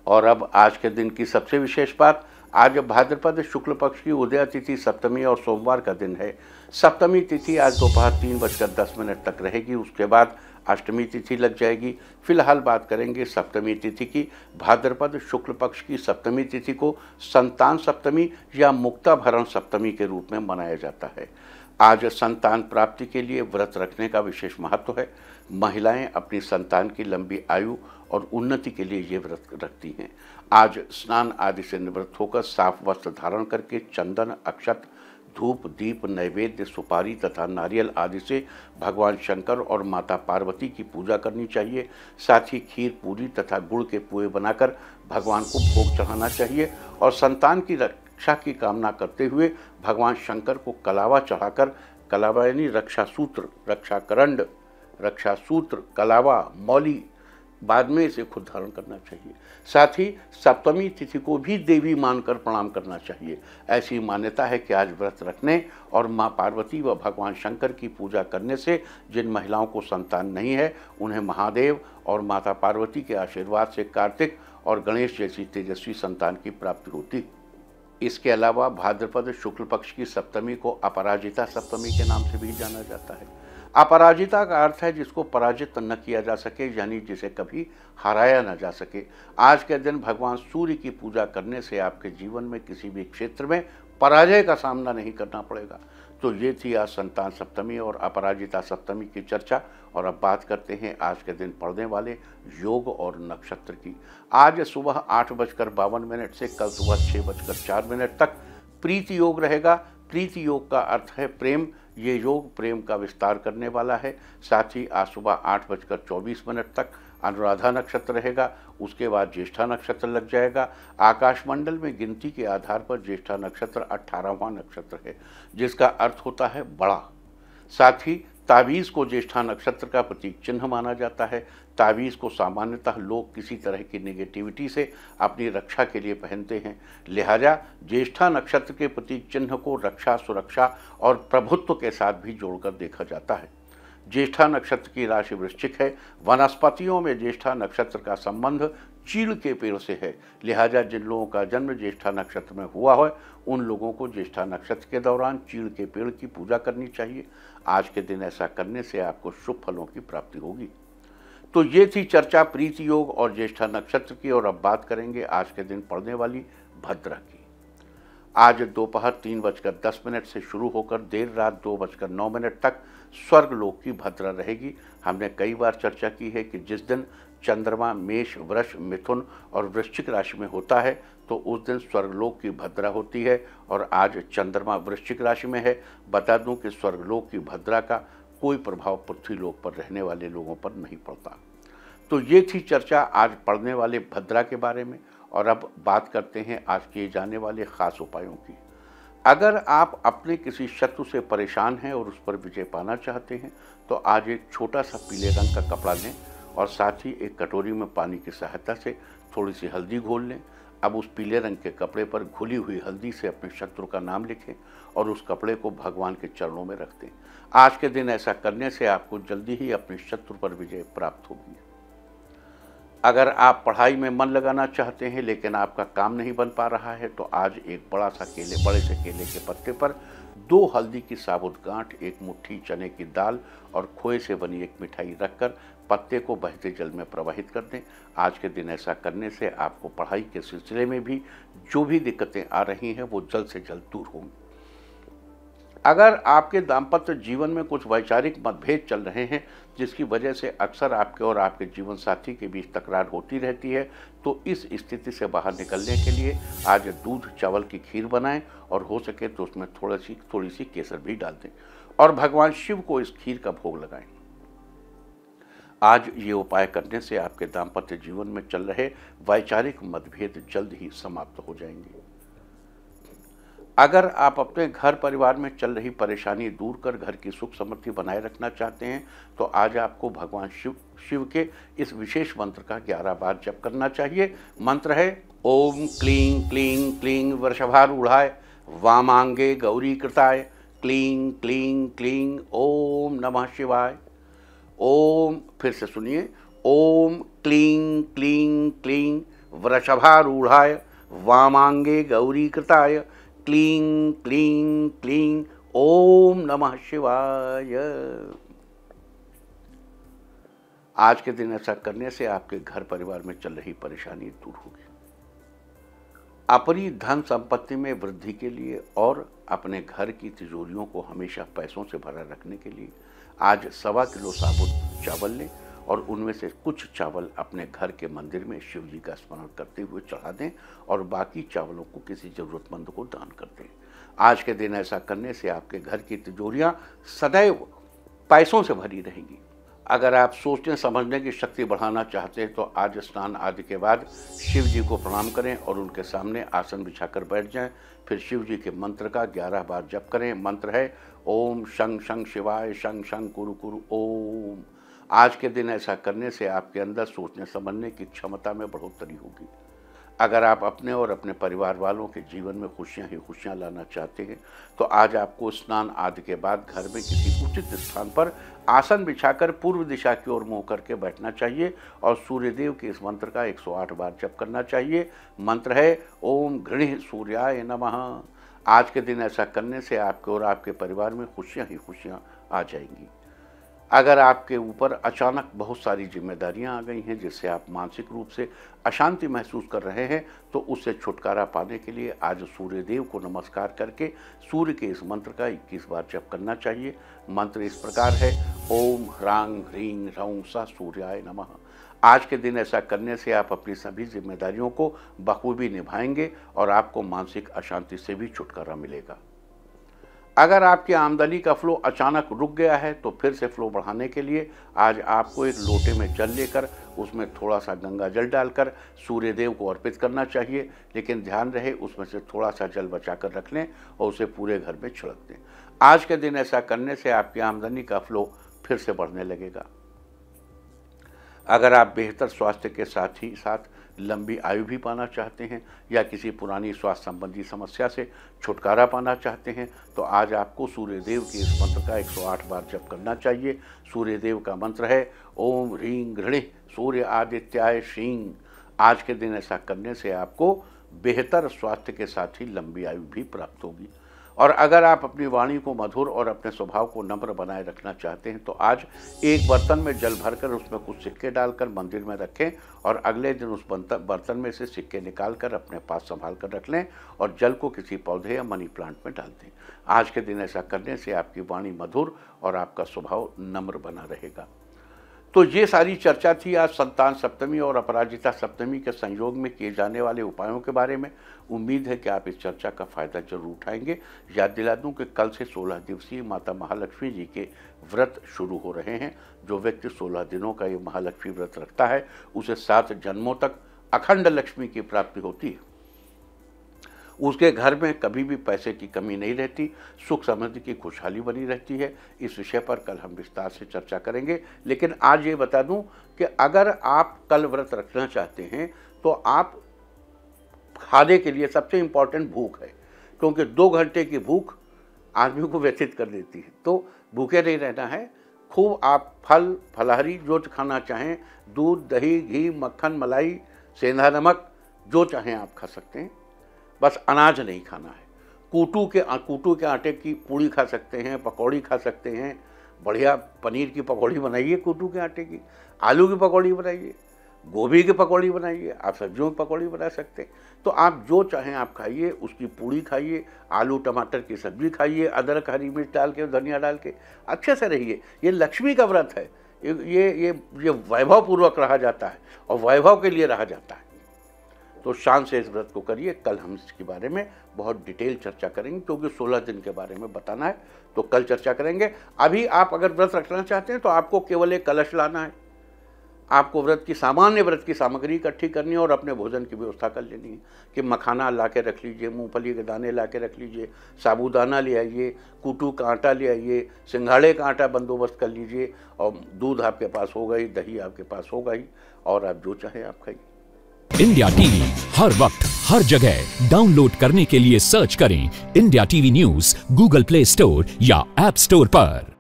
और अब आज के दिन की सबसे विशेष बात, आज भाद्रपद शुक्ल पक्ष की उदया तिथि सप्तमी और सोमवार का दिन है। सप्तमी तिथि आज दोपहर 3:10 तक रहेगी, उसके बाद अष्टमी तिथि लग जाएगी। फिलहाल बात करेंगे सप्तमी तिथि की। भाद्रपद शुक्ल पक्ष की सप्तमी तिथि को संतान सप्तमी या मुक्ताभरण सप्तमी के रूप में मनाया जाता है। आज संतान प्राप्ति के लिए व्रत रखने का विशेष महत्व है। महिलाएं अपनी संतान की लंबी आयु और उन्नति के लिए ये व्रत रखती हैं। आज स्नान आदि से निवृत्त होकर साफ वस्त्र धारण करके चंदन, अक्षत, धूप, दीप, नैवेद्य, सुपारी तथा नारियल आदि से भगवान शंकर और माता पार्वती की पूजा करनी चाहिए। साथ ही खीर, पूरी तथा गुड़ के पुए बनाकर भगवान को भोग चढ़ाना चाहिए और संतान की रक्षा की कामना करते हुए भगवान शंकर को कलावा चढ़ाकर, कलावा यानी रक्षा सूत्र, रक्षा करंड, रक्षा सूत्र, कलावा, मौली, बाद में इसे खुद धारण करना चाहिए। साथ ही सप्तमी तिथि को भी देवी मानकर प्रणाम करना चाहिए। ऐसी मान्यता है कि आज व्रत रखने और मां पार्वती व भगवान शंकर की पूजा करने से जिन महिलाओं को संतान नहीं है, उन्हें महादेव और माता पार्वती के आशीर्वाद से कार्तिक और गणेश जैसी तेजस्वी संतान की प्राप्ति होती। इसके अलावा भाद्रपद शुक्ल पक्ष की सप्तमी को अपराजिता सप्तमी के नाम से भी जाना जाता है। अपराजिता का अर्थ है जिसको पराजित न किया जा सके, यानी जिसे कभी हराया न जा सके। आज के दिन भगवान सूर्य की पूजा करने से आपके जीवन में किसी भी क्षेत्र में पराजय का सामना नहीं करना पड़ेगा। तो ये थी आज संतान सप्तमी और अपराजिता सप्तमी की चर्चा। और अब बात करते हैं आज के दिन पड़ने वाले योग और नक्षत्र की। आज सुबह 8:52 से कल सुबह 6:04 तक प्रीति योग रहेगा। प्रीति योग का अर्थ है प्रेम। ये योग प्रेम का विस्तार करने वाला है। साथ ही आज सुबह 8:24 तक अनुराधा नक्षत्र रहेगा। उसके बाद ज्येष्ठा नक्षत्र लग जाएगा। आकाशमंडल में गिनती के आधार पर ज्येष्ठा नक्षत्र 18वां नक्षत्र है, जिसका अर्थ होता है बड़ा। साथ ही ताबीज़ को ज्येष्ठा नक्षत्र का प्रतीक चिन्ह माना जाता है। ताबीज़ को सामान्यतः लोग किसी तरह की नेगेटिविटी से अपनी रक्षा के लिए पहनते हैं। लिहाजा ज्येष्ठा नक्षत्र के प्रतीक चिन्ह को रक्षा, सुरक्षा और प्रभुत्व के साथ भी जोड़कर देखा जाता है। ज्येष्ठा नक्षत्र की राशि वृश्चिक है। वनस्पतियों में ज्येष्ठा नक्षत्र का संबंध चीड़ के पेड़ से है। लिहाजा जिन लोगों का जन्म ज्येष्ठा नक्षत्र में हुआ है, उन लोगों को ज्येष्ठा नक्षत्र के दौरान चीड़ के पेड़ की पूजा करनी चाहिए। आज के दिन ऐसा करने से आपको शुभ फलों की प्राप्ति होगी। तो ये थी चर्चा प्रीति योग और ज्येष्ठा नक्षत्र की। और अब बात करेंगे आज के दिन पड़ने वाली भद्रा की। आज दोपहर 3:10 से शुरू होकर देर रात 2:09 तक स्वर्गलोक की भद्रा रहेगी। हमने कई बार चर्चा की है कि जिस दिन चंद्रमा मेष, वृष, मिथुन और वृश्चिक राशि में होता है तो उस दिन स्वर्गलोक की भद्रा होती है। और आज चंद्रमा वृश्चिक राशि में है। बता दूं कि स्वर्गलोक की भद्रा का कोई प्रभाव पृथ्वीलोक पर रहने वाले लोगों पर नहीं पड़ता। तो ये थी चर्चा आज पड़ने वाले भद्रा के बारे में। और अब बात करते हैं आज किए जाने वाले खास उपायों की। अगर आप अपने किसी शत्रु से परेशान हैं और उस पर विजय पाना चाहते हैं तो आज एक छोटा सा पीले रंग का कपड़ा लें और साथ ही एक कटोरी में पानी की सहायता से थोड़ी सी हल्दी घोल लें। अब उस पीले रंग के कपड़े पर घुली हुई हल्दी से अपने शत्रु का नाम लिखें और उस कपड़े को भगवान के चरणों में रख दें। आज के दिन ऐसा करने से आपको जल्दी ही अपने शत्रु पर विजय प्राप्त होगी। अगर आप पढ़ाई में मन लगाना चाहते हैं लेकिन आपका काम नहीं बन पा रहा है तो आज एक बड़े से केले के पत्ते पर 2 हल्दी की साबुत गांठ, 1 मुट्ठी चने की दाल और खोए से बनी एक मिठाई रखकर पत्ते को बहते जल में प्रवाहित कर दें। आज के दिन ऐसा करने से आपको पढ़ाई के सिलसिले में भी जो भी दिक्कतें आ रही हैं वो जल्द से जल्द दूर होंगी। अगर आपके दाम्पत्य जीवन में कुछ वैचारिक मतभेद चल रहे हैं जिसकी वजह से अक्सर आपके और आपके जीवन साथी के बीच तकरार होती रहती है, तो इस स्थिति से बाहर निकलने के लिए आज दूध चावल की खीर बनाएं और हो सके तो उसमें थोड़ी सी केसर भी डाल दें और भगवान शिव को इस खीर का भोग लगाएं। आज ये उपाय करने से आपके दाम्पत्य जीवन में चल रहे वैचारिक मतभेद जल्द ही समाप्त हो जाएंगे। अगर आप अपने घर परिवार में चल रही परेशानी दूर कर घर की सुख समृद्धि बनाए रखना चाहते हैं तो आज आपको भगवान शिव के इस विशेष मंत्र का 11 बार जप करना चाहिए। मंत्र है ओम क्लीं क्लीं क्लीं वृषभारूढ़ाय वामांगे गौरी कृताय क्लीं क्लीं क्लीं ओम नमः शिवाय। ओम, फिर से सुनिए, ओम क्लीं क्लीं क्लीं वृषभारूढ़ाय वामांगे गौरीकृताय क्लीं क्लीं क्लीं ओम नमः शिवाय। आज के दिन ऐसा करने से आपके घर परिवार में चल रही परेशानी दूर होगी। अपनी धन संपत्ति में वृद्धि के लिए और अपने घर की तिजोरियों को हमेशा पैसों से भरा रखने के लिए आज 1.25 किलो साबुत चावल लें और उनमें से कुछ चावल अपने घर के मंदिर में शिव जी का स्मरण करते हुए चढ़ा दें और बाकी चावलों को किसी जरूरतमंद को दान कर दें। आज के दिन ऐसा करने से आपके घर की तिजोरियां सदैव पैसों से भरी रहेंगी। अगर आप सोचने समझने की शक्ति बढ़ाना चाहते हैं तो आज स्नान आदि के बाद शिव जी को प्रणाम करें और उनके सामने आसन बिछाकर बैठ जाएं। फिर शिव जी के मंत्र का 11 बार जप करें। मंत्र है ओम शं शं शिवाय शं शं कुरु कुरु ओम। आज के दिन ऐसा करने से आपके अंदर सोचने समझने की क्षमता में बढ़ोतरी होगी। अगर आप अपने और अपने परिवार वालों के जीवन में खुशियां ही खुशियां लाना चाहते हैं तो आज आपको स्नान आदि के बाद घर में किसी उचित स्थान पर आसन बिछाकर पूर्व दिशा की ओर मुंह करके बैठना चाहिए और सूर्यदेव के इस मंत्र का 108 बार जप करना चाहिए। मंत्र है ओम गृणीः सूर्याय नमः। आज के दिन ऐसा करने से आपके और आपके परिवार में खुशियां ही खुशियां आ जाएंगी। अगर आपके ऊपर अचानक बहुत सारी जिम्मेदारियां आ गई हैं जिससे आप मानसिक रूप से अशांति महसूस कर रहे हैं तो उससे छुटकारा पाने के लिए आज सूर्यदेव को नमस्कार करके सूर्य के इस मंत्र का 21 बार जप करना चाहिए। मंत्र इस प्रकार है ओम ह्रांग ह्रीं ह्रौं सा सूर्याय नमः। आज के दिन ऐसा करने से आप अपनी सभी जिम्मेदारियों को बखूबी निभाएंगे और आपको मानसिक अशांति से भी छुटकारा मिलेगा। अगर आपकी आमदनी का फ्लो अचानक रुक गया है तो फिर से फ्लो बढ़ाने के लिए आज आपको एक लोटे में जल लेकर उसमें थोड़ा सा गंगा जल डालकर सूर्यदेव को अर्पित करना चाहिए। लेकिन ध्यान रहे उसमें से थोड़ा सा जल बचा कर रख लें और उसे पूरे घर में छिड़क दें। आज के दिन ऐसा करने से आपकी आमदनी का फ्लो फिर से बढ़ने लगेगा। अगर आप बेहतर स्वास्थ्य के साथ ही साथ लंबी आयु भी पाना चाहते हैं या किसी पुरानी स्वास्थ्य संबंधी समस्या से छुटकारा पाना चाहते हैं तो आज आपको सूर्यदेव के इस मंत्र का 108 बार जप करना चाहिए। सूर्यदेव का मंत्र है ओम ह्रीं गृणीः सूर्य आदित्याय श्रीं। आज के दिन ऐसा करने से आपको बेहतर स्वास्थ्य के साथ ही लंबी आयु भी प्राप्त होगी। और अगर आप अपनी वाणी को मधुर और अपने स्वभाव को नम्र बनाए रखना चाहते हैं तो आज एक बर्तन में जल भरकर उसमें कुछ सिक्के डालकर मंदिर में रखें और अगले दिन उस बर्तन में से सिक्के निकालकर अपने पास संभाल कर रख लें और जल को किसी पौधे या मनी प्लांट में डाल दें। आज के दिन ऐसा करने से आपकी वाणी मधुर और आपका स्वभाव नम्र बना रहेगा। तो ये सारी चर्चा थी आज संतान सप्तमी और अपराजिता सप्तमी के संयोग में किए जाने वाले उपायों के बारे में। उम्मीद है कि आप इस चर्चा का फायदा जरूर उठाएंगे। याद दिला दूं कि कल से 16 दिवसीय माता महालक्ष्मी जी के व्रत शुरू हो रहे हैं। जो व्यक्ति 16 दिनों का ये महालक्ष्मी व्रत रखता है उसे 7 जन्मों तक अखंड लक्ष्मी की प्राप्ति होती है। उसके घर में कभी भी पैसे की कमी नहीं रहती, सुख समृद्धि की खुशहाली बनी रहती है। इस विषय पर कल हम विस्तार से चर्चा करेंगे। लेकिन आज ये बता दूं कि अगर आप कल व्रत रखना चाहते हैं तो आप खाने के लिए सबसे इम्पॉर्टेंट भूख है, क्योंकि 2 घंटे की भूख आदमी को व्यथित कर देती है। तो भूखे नहीं रहना है। खूब आप फल फलहारी जो खाना चाहें, दूध दही घी मक्खन मलाई सेंधा नमक जो चाहें आप खा सकते हैं, बस अनाज नहीं खाना है। कूटू के आटे की पूड़ी खा सकते हैं, पकौड़ी खा सकते हैं। बढ़िया पनीर की पकौड़ी बनाइए, कूटू के आटे की, आलू की पकौड़ी बनाइए, गोभी की पकौड़ी बनाइए, आप सब्जियों की पकौड़ी बना सकते हैं। तो आप जो चाहें आप खाइए, उसकी पूड़ी खाइए, आलू टमाटर की सब्जी खाइए, अदरक हरी मिर्च डाल के धनिया डाल के अच्छे से रहिए। ये लक्ष्मी का व्रत है, ये वैभव पूर्वक रहा जाता है और वैभव के लिए रहा जाता है। तो शान से इस व्रत को करिए। कल हम इसके बारे में बहुत डिटेल चर्चा करेंगे, क्योंकि 16 दिन के बारे में बताना है, तो कल चर्चा करेंगे। अभी आप अगर व्रत रखना चाहते हैं तो आपको केवल एक कलश लाना है। आपको सामान्य व्रत की सामग्री इकट्ठी करनी है और अपने भोजन की व्यवस्था कर लेनी है कि मखाना ला के रख लीजिए, मूंगफली के दाने ला के रख लीजिए, साबूदाना ले आइए, कूटू का आटा ले आइए, सिंघाड़े का आटा बंदोबस्त कर लीजिए और दूध आपके पास होगा ही, दही आपके पास होगा ही, और आप जो चाहें आप खाइए। इंडिया टीवी हर वक्त हर जगह डाउनलोड करने के लिए सर्च करें India TV news Google play store या ऐप स्टोर पर।